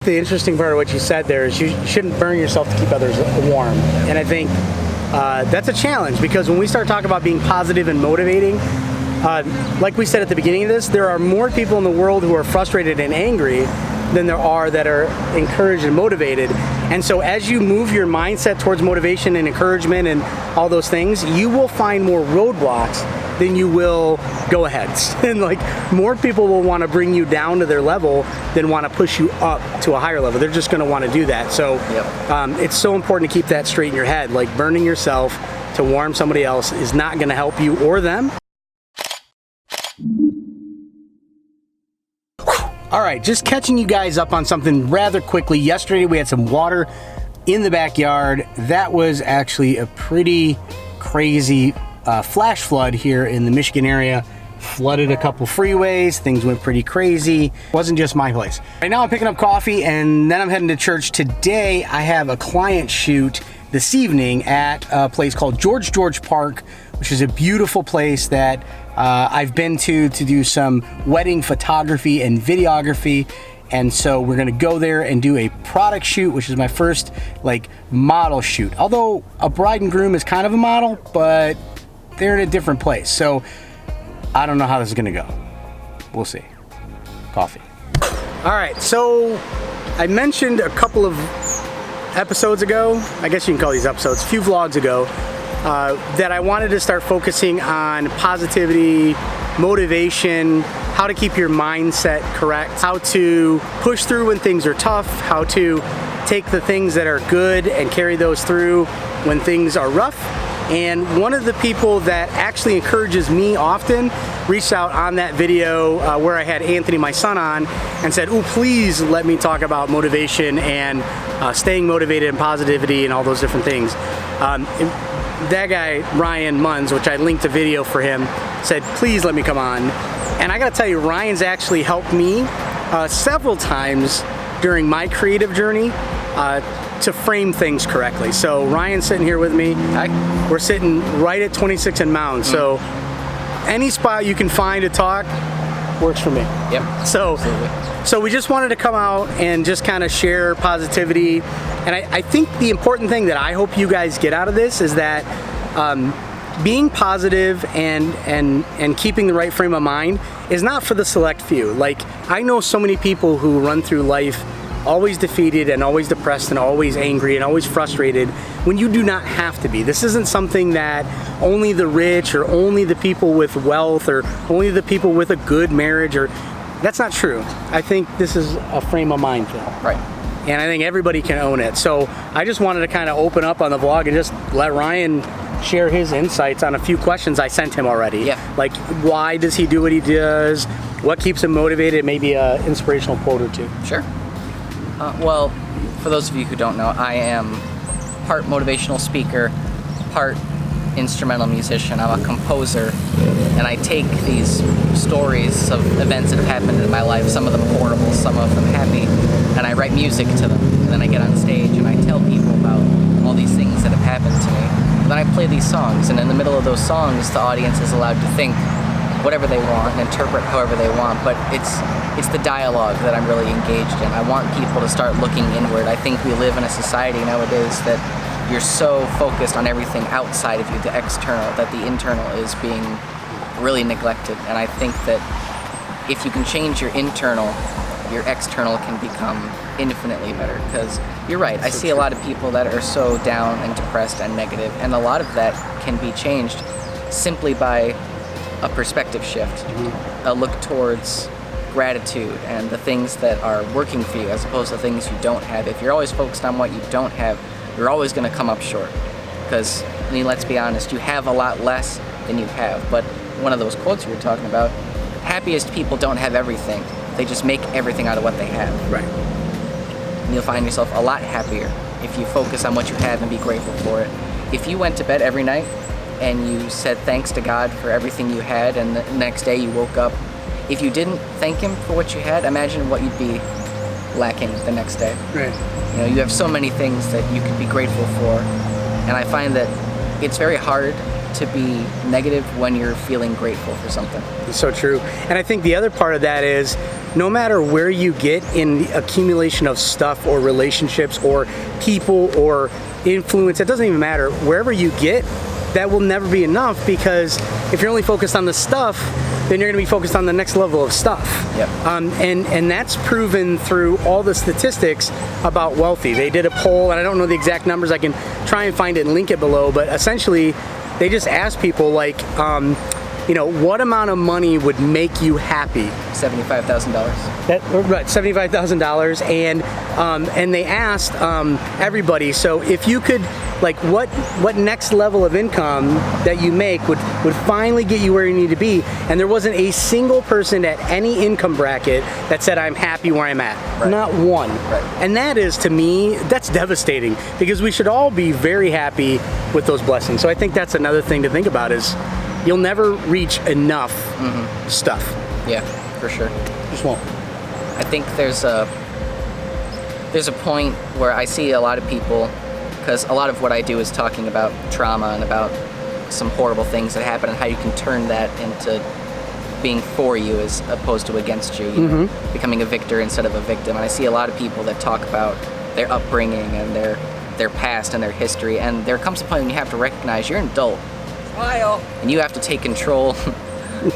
The interesting part of what you said there is you shouldn't burn yourself to keep others warm. And I think that's a challenge, because when we start talking about being positive and motivating, like we said at the beginning of this, there are more people in the world who are frustrated and angry than there are that are encouraged and motivated. And so as you move your mindset towards motivation and encouragement and all those things, you will find more roadblocks than you will go aheads. And like, more people will want to bring you down to their level than want to push you up to a higher level. They're just going to want to do that. So it's so important to keep that straight in your head. Like, burning yourself to warm somebody else is not going to help you or them. All right, just catching you guys up on something rather quickly. Yesterday we had some water in the backyard. That was actually a pretty crazy flash flood here in the Michigan area. Flooded a couple freeways, things went pretty crazy. Wasn't just my place. Right now I'm picking up coffee and then I'm heading to church. Today I have a client shoot this evening at a place called George Park, which is a beautiful place that I've been to do some wedding photography and videography. And so we're gonna go there and do a product shoot, which is my first like model shoot. Although a bride and groom is kind of a model, but they're in a different place. So I don't know how this is gonna go. We'll see. Coffee. All right, so I mentioned a couple of episodes ago, I guess you can call these episodes, a few vlogs ago, that I wanted to start focusing on positivity, motivation, how to keep your mindset correct, how to push through when things are tough, how to take the things that are good and carry those through when things are rough. And one of the people that actually encourages me often reached out on that video where I had Anthony, my son, on, and said, "Oh, please let me talk about motivation and staying motivated and positivity and all those different things." That guy, Ryan Muns, which I linked a video for him, said, "Please let me come on." And I gotta tell you, Ryan's actually helped me several times during my creative journey to frame things correctly. So Ryan's sitting here with me. We're sitting right at 26 and Mound. So any spot you can find to talk works for me. Yep. So we just wanted to come out and just kind of share positivity. And I think the important thing that I hope you guys get out of this is that being positive and keeping the right frame of mind is not for the select few. Like, I know so many people who run through life always defeated and always depressed and always angry and always frustrated, when you do not have to be. This isn't something that only the rich or only the people with wealth or only the people with a good marriage, or that's not true. I think this is a frame of mind thing. Right. And I think everybody can own it. So I just wanted to kind of open up on the vlog and just let Ryan share his insights on a few questions I sent him already. Yeah. Like, why does he do what he does? What keeps him motivated? Maybe an inspirational quote or two. Sure. Well, for those of you who don't know, I am part motivational speaker, part instrumental musician. I'm a composer, and I take these stories of events that have happened in my life, some of them horrible, some of them happy, and I write music to them. And then I get on stage and I tell people about all these things that have happened to me. And then I play these songs, and in the middle of those songs, the audience is allowed to think whatever they want and interpret however they want, but it's the dialogue that I'm really engaged in. I want people to start looking inward. I think we live in a society nowadays that you're so focused on everything outside of you, the external, that the internal is being really neglected. And I think that if you can change your internal, your external can become infinitely better. Because you're right, I see a lot of people that are so down and depressed and negative, and a lot of that can be changed simply by a perspective shift, a look towards gratitude and the things that are working for you as opposed to things you don't have. If you're always focused on what you don't have, you're always going to come up short. Because, I mean, let's be honest, you have a lot less than you have. But one of those quotes you were talking about, happiest people don't have everything. They just make everything out of what they have. Right. And you'll find yourself a lot happier if you focus on what you have and be grateful for it. If you went to bed every night and you said thanks to God for everything you had, and the next day you woke up, if you didn't thank Him for what you had, imagine what you'd be lacking the next day. Right. You know, you have so many things that you could be grateful for, and I find that it's very hard to be negative when you're feeling grateful for something. It's so true. And I think the other part of that is no matter where you get in the accumulation of stuff or relationships or people or influence, it doesn't even matter. Wherever you get, that will never be enough, because if you're only focused on the stuff, then you're going to be focused on the next level of stuff. Yep. And that's proven through all the statistics about wealthy. They did a poll, and I don't know the exact numbers. I can try and find it and link it below, but essentially they just asked people, like, what amount of money would make you happy? $75,000. Right, $75,000, and they asked everybody. So if you could, like, what next level of income that you make would finally get you where you need to be? And there wasn't a single person at any income bracket that said, I'm happy where I'm at. Right. Not one. Right. And that is, to me, that's devastating, because we should all be very happy with those blessings. So I think that's another thing to think about, is you'll never reach enough stuff. Yeah, for sure. Just won't. I think there's a point where I see a lot of people, because a lot of what I do is talking about trauma and about some horrible things that happen and how you can turn that into being for you as opposed to against you, know, becoming a victor instead of a victim. And I see a lot of people that talk about their upbringing and their past and their history, and there comes a point when you have to recognize you're an adult. And you have to take control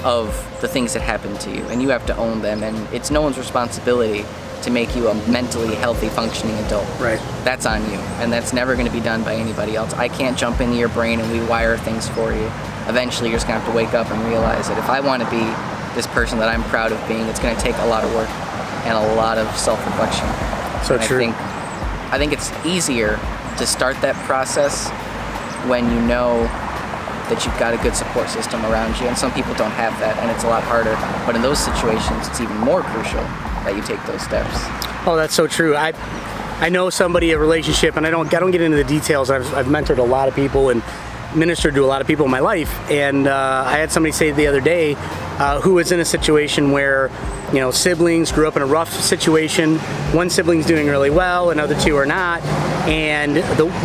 of the things that happen to you, and you have to own them, and it's no one's responsibility to make you a mentally healthy, functioning adult. Right. That's on you, and that's never going to be done by anybody else. I can't jump into your brain and rewire things for you. Eventually, you're just going to have to wake up and realize that if I want to be this person that I'm proud of being, it's going to take a lot of work and a lot of self-reflection. So true. I think it's easier to start that process when you know that you've got a good support system around you, and some people don't have that, and it's a lot harder. But in those situations, it's even more crucial that you take those steps. Oh, that's so true. I know somebody, a relationship, and I don't get into the details. I've mentored a lot of people and ministered to a lot of people in my life, and I had somebody say the other day who was in a situation where, siblings grew up in a rough situation. One sibling's doing really well, another two are not, and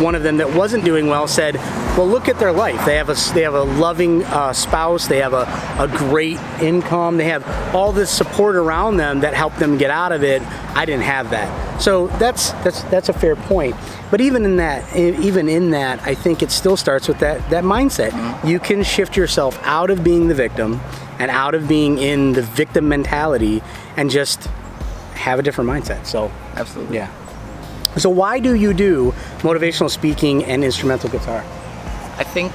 one of them that wasn't doing well said, well, look at their life. They have a loving spouse. They have a great income. They have all this support around them that helped them get out of it. I didn't have that. So that's a fair point. But even in that, I think it still starts with that mindset. Mm-hmm. You can shift yourself out of being the victim and out of being in the victim mentality and just have a different mindset. So absolutely. Yeah. So why do you do motivational speaking and instrumental guitar? I think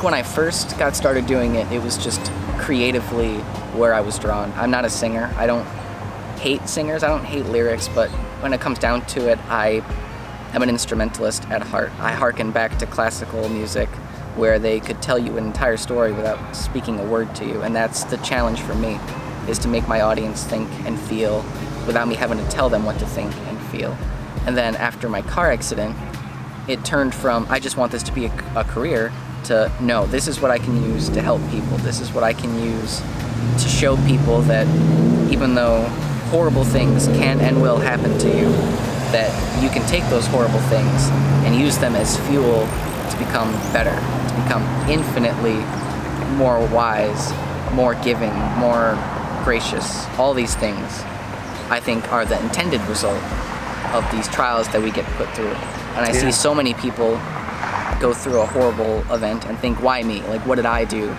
when I first got started doing it, it was just creatively where I was drawn. I'm not a singer. I don't hate singers. I don't hate lyrics, but when it comes down to it, I am an instrumentalist at heart. I hearken back to classical music where they could tell you an entire story without speaking a word to you, and that's the challenge for me, is to make my audience think and feel without me having to tell them what to think and feel. And then after my car accident, it turned from, I just want this to be a career, to, no, this is what I can use to help people. This is what I can use to show people that even though horrible things can and will happen to you, that you can take those horrible things and use them as fuel to become better, to become infinitely more wise, more giving, more gracious. All these things, I think, are the intended result of these trials that we get put through. And I see so many people go through a horrible event and think, why me? Like, what did I do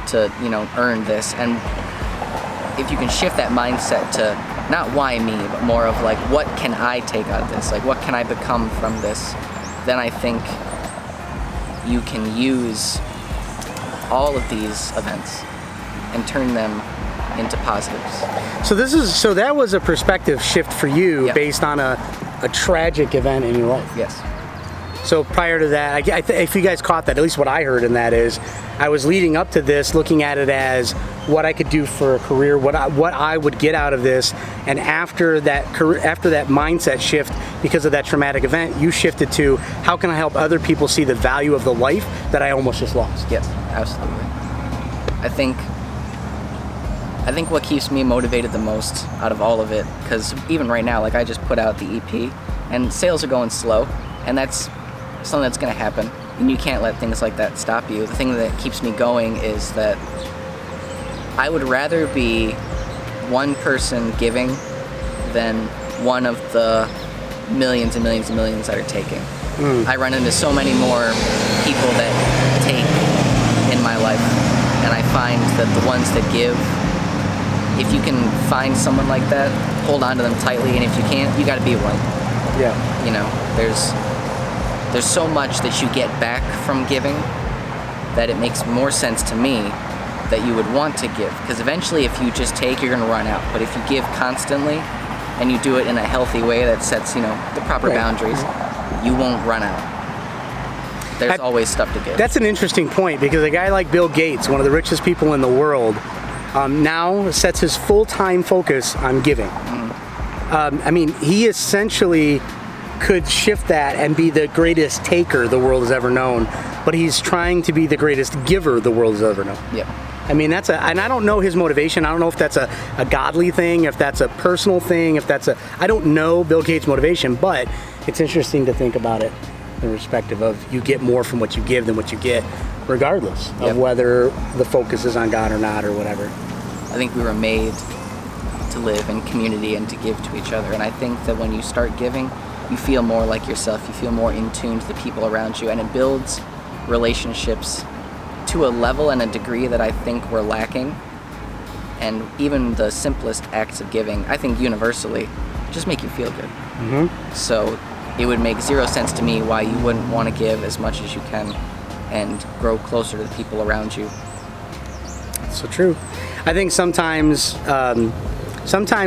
to, earn this? And if you can shift that mindset to not why me, but more of like, what can I take out of this? Like, what can I become from this? Then I think you can use all of these events and turn them into positives. So that was a perspective shift for you based on a tragic event in your life. Yes. So prior to that, if you guys caught that, at least what I heard in that is, I was leading up to this looking at it as what I could do for a career, what I would get out of this, and after that mindset shift, because of that traumatic event, you shifted to how can I help other people see the value of the life that I almost just lost. Yes, absolutely. I think what keeps me motivated the most out of all of it, because even right now, like I just put out the EP, and sales are going slow, and that's something that's going to happen. And you can't let things like that stop you. The thing that keeps me going is that I would rather be one person giving than one of the millions and millions and millions that are taking. I run into so many more people that take in my life, and I find that the ones that give, if you can find someone like that, hold on to them tightly, and if you can't, you got to be one. Yeah. You know, there's so much that you get back from giving that it makes more sense to me that you would want to give, because eventually if you just take, you're going to run out. But if you give constantly and you do it in a healthy way that sets, you know, the proper boundaries, you won't run out. There's always stuff to give. That's an interesting point, because a guy like Bill Gates, one of the richest people in the world, now sets his full-time focus on giving. I mean, he essentially could shift that and be the greatest taker the world has ever known, but he's trying to be the greatest giver the world has ever known. Yep. I mean, and I don't know his motivation. I don't know if that's a godly thing, if that's a personal thing, I don't know Bill Gates' motivation, but it's interesting to think about it in perspective of you get more from what you give than what you get, regardless of whether the focus is on God or not or whatever. I think we were made to live in community and to give to each other, and I think that when you start giving, you feel more like yourself, you feel more in tune to the people around you, and it builds relationships to a level and a degree that I think we're lacking. And even the simplest acts of giving, I think universally, just make you feel good. So it would make zero sense to me why you wouldn't want to give as much as you can and grow closer to the people around you. So true. I think sometimes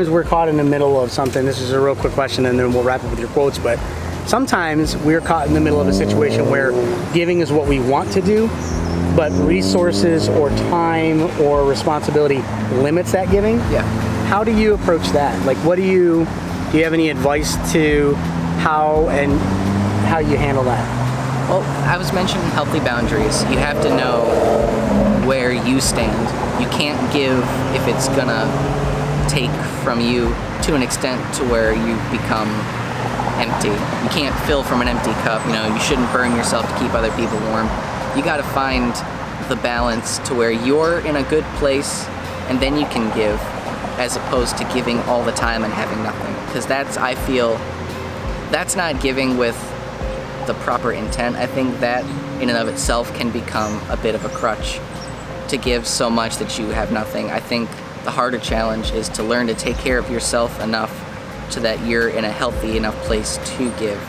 we're caught in the middle of something. This is a real quick question, and then we'll wrap up with your quotes. But sometimes we're caught in the middle of a situation where giving is what we want to do, but resources or time or responsibility limits that giving. Yeah. How do you approach that? Like, do you have any advice to how you handle that? Well, I was mentioning healthy boundaries. You have to know where you stand. You can't give if it's gonna take from you to an extent to where you become empty. You can't fill from an empty cup. You know, you shouldn't burn yourself to keep other people warm. You got to find the balance to where you're in a good place and then you can give, as opposed to giving all the time and having nothing. Because I feel that's not giving with the proper intent. I think that in and of itself can become a bit of a crutch to give so much that you have nothing. I think the harder challenge is to learn to take care of yourself enough so that you're in a healthy enough place to give.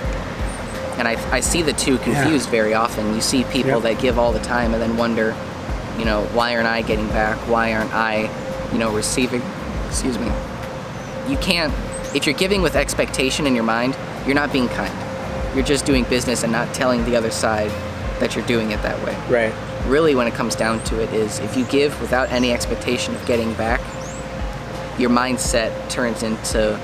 And I see the two confused very often. You see people that give all the time and then wonder, you know, why aren't I getting back? Why aren't I, you know, receiving? Excuse me. You can't, if you're giving with expectation in your mind, you're not being kind. You're just doing business and not telling the other side that you're doing it that way. Right. Really, when it comes down to it, is if you give without any expectation of getting back, your mindset turns into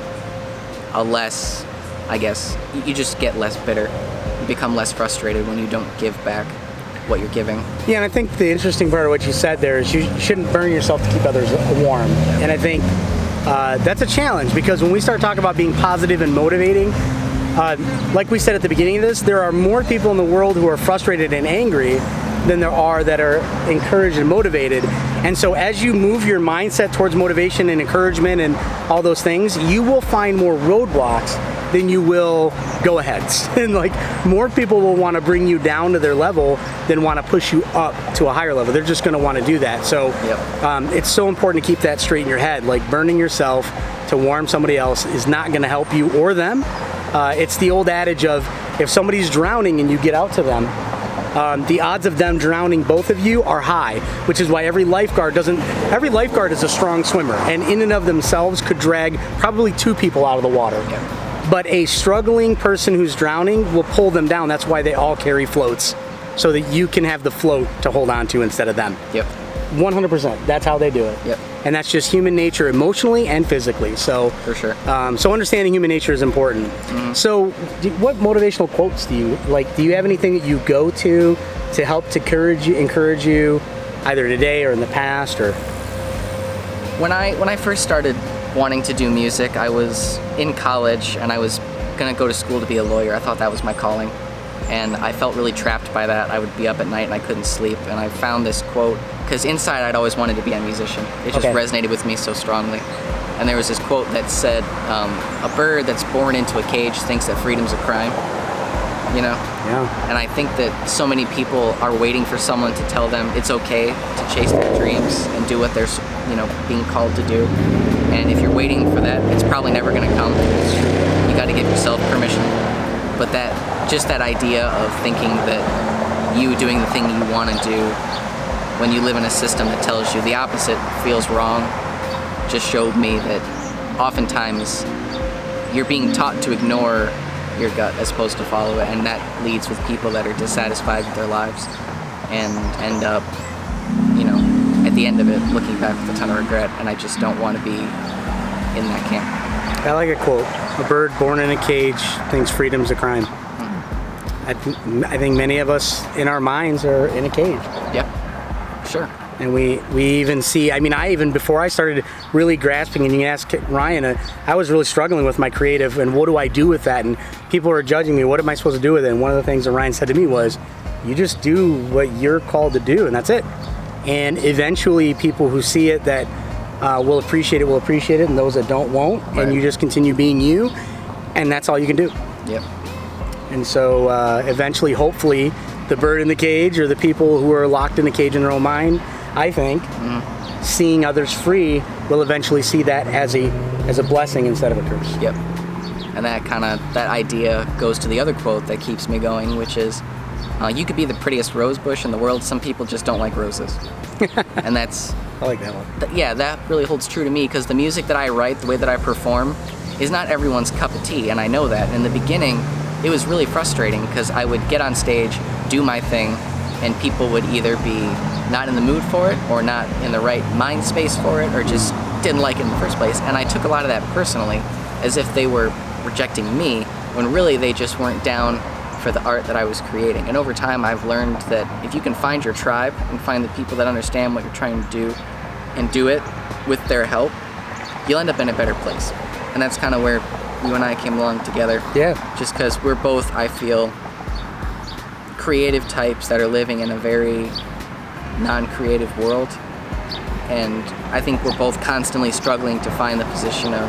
a less, I guess, you just get less bitter. You become less frustrated when you don't give back what you're giving. Yeah, and I think the interesting part of what you said there is you shouldn't burn yourself to keep others warm. And I think that's a challenge, because when we start talking about being positive and motivating, like we said at the beginning of this, there are more people in the world who are frustrated and angry than there are that are encouraged and motivated. And so as you move your mindset towards motivation and encouragement and all those things, you will find more roadblocks than you will go aheads. And like, more people will want to bring you down to their level than want to push you up to a higher level. They're just going to want to do that. So it's so important to keep that straight in your head. Like, burning yourself to warm somebody else is not going to help you or them. It's the old adage of, if somebody's drowning and you get out to them, the odds of them drowning both of you are high, which is why every lifeguard is a strong swimmer, and in and of themselves could drag probably two people out of the water. But a struggling person who's drowning will pull them down. That's why they all carry floats, so that you can have the float to hold on to instead of them. 100%. That's how they do it. And that's just human nature, emotionally and physically. So for sure. So understanding human nature is important. So what motivational quotes do you like? Do you have anything that you go to help to encourage you either today or in the past? Or when I first started wanting to do music, I was in college and I was gonna go to school to be a lawyer. I thought that was my calling. And I felt really trapped by that. I would be up at night and I couldn't sleep. And I found this quote, because inside I'd always wanted to be a musician. It just resonated with me so strongly. And there was this quote that said, a bird that's born into a cage thinks that freedom's a crime. You know? Yeah. And I think that so many people are waiting for someone to tell them it's okay to chase their dreams and do what they're, being called to do. And if you're waiting for that, it's probably never going to come. You got to give yourself permission. But that idea of thinking that you doing the thing you want to do when you live in a system that tells you the opposite feels wrong just showed me that oftentimes you're being taught to ignore your gut as opposed to follow it, and that leads with people that are dissatisfied with their lives and end up, at the end of it, looking back with a ton of regret, and I just don't want to be in that camp. I like a quote. A bird born in a cage thinks freedom's a crime. I think many of us in our minds are in a cage. Yep, sure. And we even see, I even before I started really grasping, and you asked Ryan, I was really struggling with my creative and what do I do with that? And people were judging me, what am I supposed to do with it? And one of the things that Ryan said to me was, you just do what you're called to do, and that's it. And eventually people who see it that will appreciate it, and those that don't won't. Right. And you just continue being you, and that's all you can do. Yep. And so eventually, hopefully, the bird in the cage or the people who are locked in the cage in their own mind, I think, seeing others free will eventually see that as a blessing instead of a curse. Yep. And that idea goes to the other quote that keeps me going, which is, you could be the prettiest rose bush in the world, some people just don't like roses. And that's... I like that one. Yeah, that really holds true to me, because the music that I write, the way that I perform, is not everyone's cup of tea, and I know that. In the beginning, it was really frustrating, because I would get on stage, do my thing, and people would either be not in the mood for it, or not in the right mind space for it, or just didn't like it in the first place. And I took a lot of that personally, as if they were rejecting me, when really they just weren't down for the art that I was creating. And over time, I've learned that if you can find your tribe and find the people that understand what you're trying to do and do it with their help, you'll end up in a better place. And that's kind of where you and I came along together. Yeah. Just because we're both, I feel, creative types that are living in a very non-creative world. And I think we're both constantly struggling to find the position of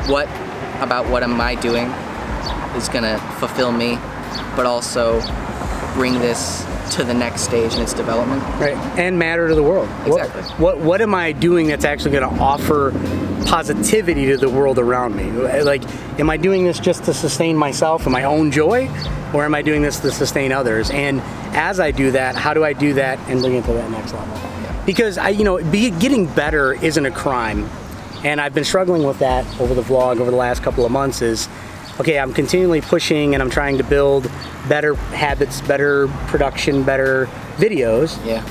what am I doing is gonna fulfill me, but also bring this to the next stage in its development. Right, and matter to the world. Exactly. What am I doing that's actually going to offer positivity to the world around me? Like, am I doing this just to sustain myself and my own joy, or am I doing this to sustain others? And as I do that, how do I do that and bring it to that next level? Yeah. Because getting better isn't a crime, and I've been struggling with that over the vlog over the last couple of months. Okay, I'm continually pushing and I'm trying to build better habits, better production, better videos. Yeah.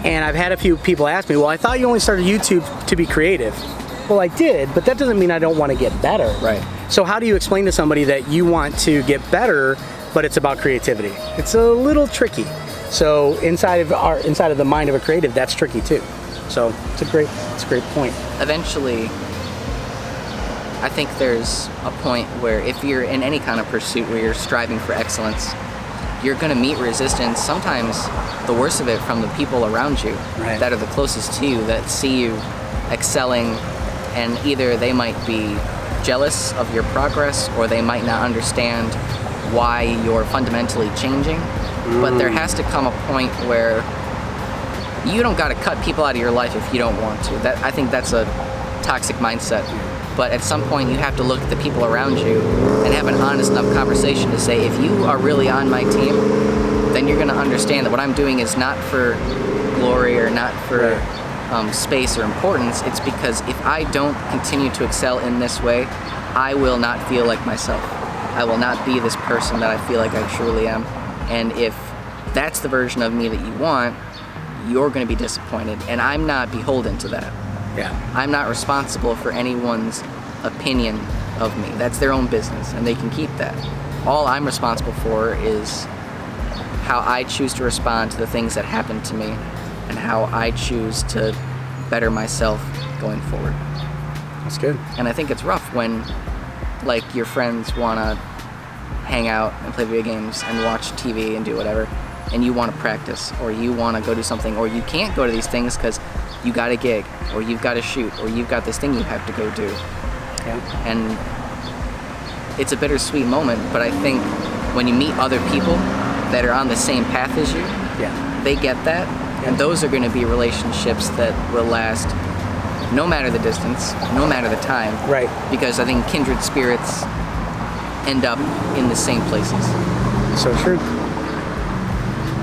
And I've had a few people ask me, well, I thought you only started YouTube to be creative. Well, I did, but that doesn't mean I don't want to get better. Right. So how do you explain to somebody that you want to get better, but it's about creativity? It's a little tricky. So inside of the mind of a creative, that's tricky too. So it's a great point. Eventually, I think there's a point where if you're in any kind of pursuit where you're striving for excellence, you're going to meet resistance, sometimes the worst of it, from the people around you. Right. That are the closest to you, that see you excelling, and either they might be jealous of your progress or they might not understand why you're fundamentally changing. But there has to come a point where you don't got to cut people out of your life if you don't want to. I think that's a toxic mindset. But at some point you have to look at the people around you and have an honest enough conversation to say, if you are really on my team, then you're going to understand that what I'm doing is not for glory or not for space or importance. It's because if I don't continue to excel in this way, I will not feel like myself. I will not be this person that I feel like I truly am. And if that's the version of me that you want, you're going to be disappointed. And I'm not beholden to that. Yeah. I'm not responsible for anyone's opinion of me. That's their own business, and they can keep that. All I'm responsible for is how I choose to respond to the things that happen to me and how I choose to better myself going forward. That's good. And I think it's rough when, like, your friends want to hang out and play video games and watch TV and do whatever, and you want to practice, or you want to go do something, or you can't go to these things because you got a gig, or you've got to shoot, or you've got this thing you have to go do. Yeah. And it's a bittersweet moment, but I think when you meet other people that are on the same path as you, Yeah. they get that, and those are going to be relationships that will last no matter the distance, no matter the time. Right. Because I think kindred spirits end up in the same places. So true.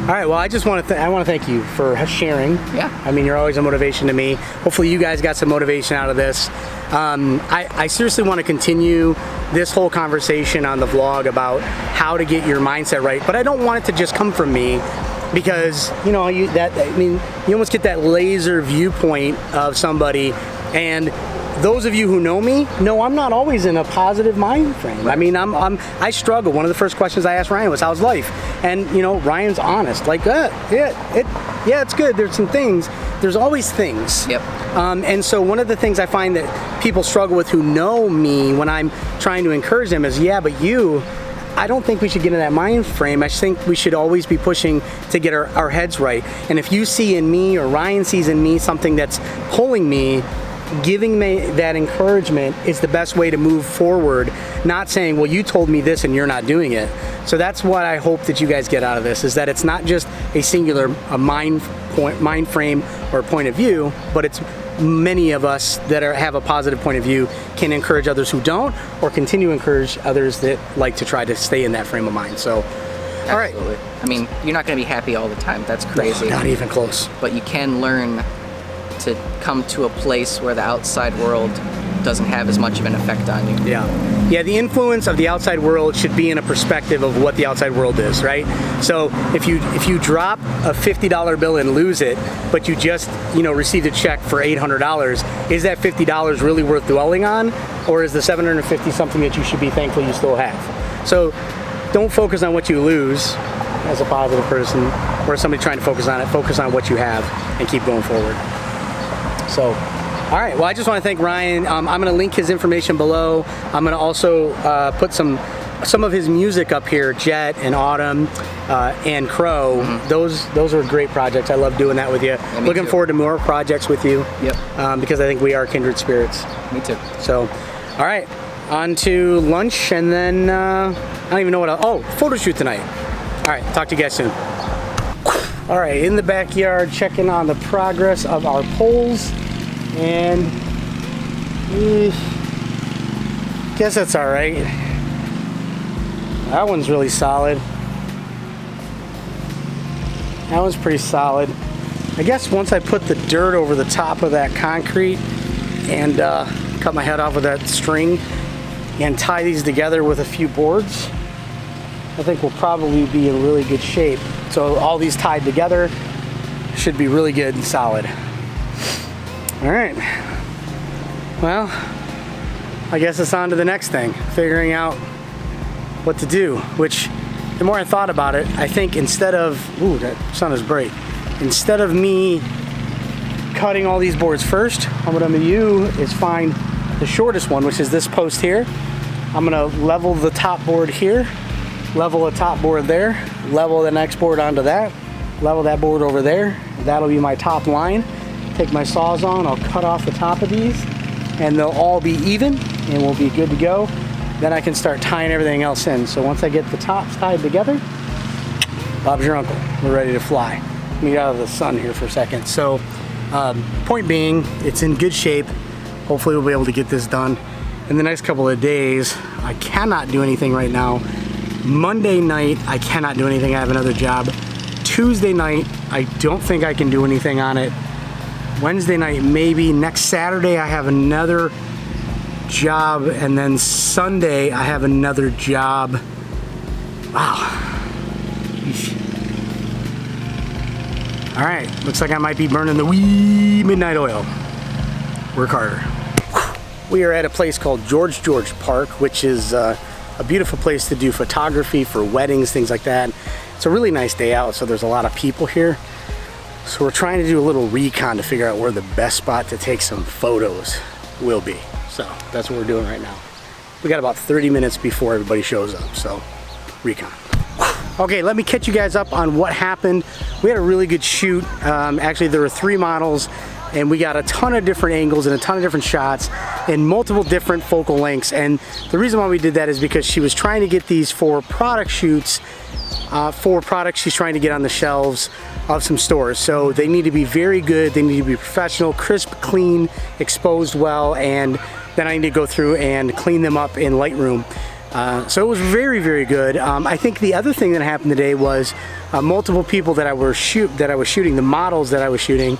All right, well, I just want to I want to thank you for sharing. Yeah. I mean, you're always a motivation to me. Hopefully you guys got some motivation out of this. I seriously want to continue this whole conversation on the vlog about how to get your mindset right, but I don't want it to just come from me, because you almost get that laser viewpoint of somebody, and those of you who know me know I'm not always in a positive mind frame. I mean, I struggle. One of the first questions I asked Ryan was, "How's life?" And Ryan's honest, like, yeah, it's good. There's some things. There's always things. Yep. And so one of the things I find that people struggle with who know me when I'm trying to encourage them is, yeah, but I don't think we should get in that mind frame. I think we should always be pushing to get our heads right. And if you see in me, or Ryan sees in me, something that's pulling me, giving me that encouragement is the best way to move forward, not saying, well, you told me this and you're not doing it. So that's what I hope that you guys get out of this, is that it's not just a singular mind frame or point of view, but it's many of us that have a positive point of view can encourage others who don't, or continue to encourage others that like to try to stay in that frame of mind. So, all right. Absolutely. I mean, you're not going to be happy all the time. That's crazy. No, not even close. But you can learn to come to a place where the outside world doesn't have as much of an effect on you. Yeah, the influence of the outside world should be in a perspective of what the outside world is, right? So if you drop a $50 bill and lose it, but you just received a check for $800, is that $50 really worth dwelling on, or is the $750 something that you should be thankful you still have? So don't focus on what you lose as a positive person, or somebody trying to focus on it. Focus on what you have and keep going forward. So, all right, well, I just want to thank Ryan. I'm going to link his information below. I'm going to also put some of his music up here, Jet and Autumn and Crow. Mm-hmm. Those are great projects. I love doing that with you. Yeah, looking forward to more projects with you. Yep. Because I think we are kindred spirits. Me too. So, all right, on to lunch, and then I don't even know what else. Oh, photo shoot tonight. All right, talk to you guys soon. All right, in the backyard, checking on the progress of our poles, and guess that's all right. That one's really solid. That one's pretty solid. I guess once I put the dirt over the top of that concrete and cut my head off with that string and tie these together with a few boards, I think we'll probably be in really good shape. So all these tied together should be really good and solid. All right. Well, I guess it's on to the next thing, figuring out what to do, which the more I thought about it, I think instead of, ooh, that sun is bright. Instead of me cutting all these boards first, what I'm gonna do is find the shortest one, which is this post here. I'm gonna level the top board here, level the top board there, level the next board onto that, level that board over there. That'll be my top line. Take my Sawzall, I'll cut off the top of these, and they'll all be even, and we'll be good to go. Then I can start tying everything else in. So once I get the tops tied together, Bob's your uncle. We're ready to fly. Let me get out of the sun here for a second. So point being, it's in good shape. Hopefully we'll be able to get this done in the next couple of days. I cannot do anything right now. Monday night, I cannot do anything. I have another job. Tuesday night, I don't think I can do anything on it. Wednesday night, maybe. Next Saturday, I have another job, and then Sunday, I have another job. Wow. All right, looks like I might be burning the wee midnight oil. Work harder. We are at a place called George Park, which is a beautiful place to do photography for weddings, things like that. It's a really nice day out, so there's a lot of people here. So we're trying to do a little recon to figure out where the best spot to take some photos will be. So that's what we're doing right now. We got about 30 minutes before everybody shows up, so recon. Okay, let me catch you guys up on what happened. We had a really good shoot. Actually, there were 3 models, and we got a ton of different angles and a ton of different shots and multiple different focal lengths. And the reason why we did that is because she was trying to get these for product shoots, for products she's trying to get on the shelves of some stores. So they need to be very good, they need to be professional, crisp, clean, exposed well, and then I need to go through and clean them up in Lightroom. So it was very, very good. I think the other thing that happened today was multiple people that I was shooting, the models that I was shooting,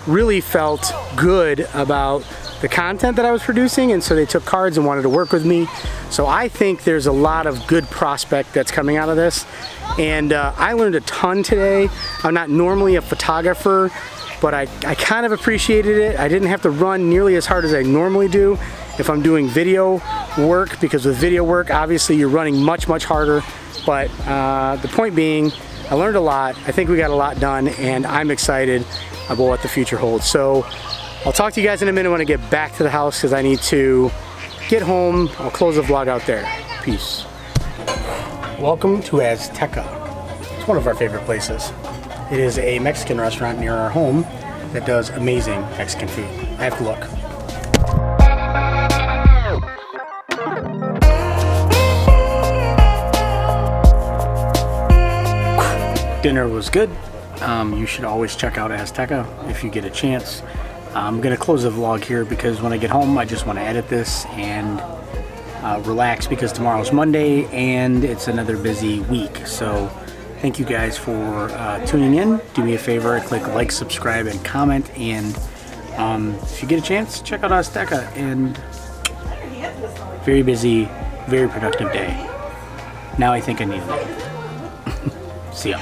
really felt good about the content that I was producing, and so they took cards and wanted to work with me. So I think there's a lot of good prospect that's coming out of this, and I learned a ton today. I'm not normally a photographer, but I kind of appreciated it. I didn't have to run nearly as hard as I normally do if I'm doing video work, because with video work, obviously you're running much, much harder. But the point being, I learned a lot. I think we got a lot done, and I'm excited about what the future holds. So I'll talk to you guys in a minute when I get back to the house, because I need to get home. I'll close the vlog out there. Peace. Welcome to Azteca. It's one of our favorite places. It is a Mexican restaurant near our home that does amazing Mexican food. I have to look. Dinner was good. You should always check out Azteca if you get a chance. I'm gonna close the vlog here because when I get home I just want to edit this and relax, because tomorrow's Monday and it's another busy week. So thank you guys for tuning in. Do me a favor, click like, subscribe, and comment, and if you get a chance, check out Azteca. And very busy, very productive day. Now I think I need a nap. See ya.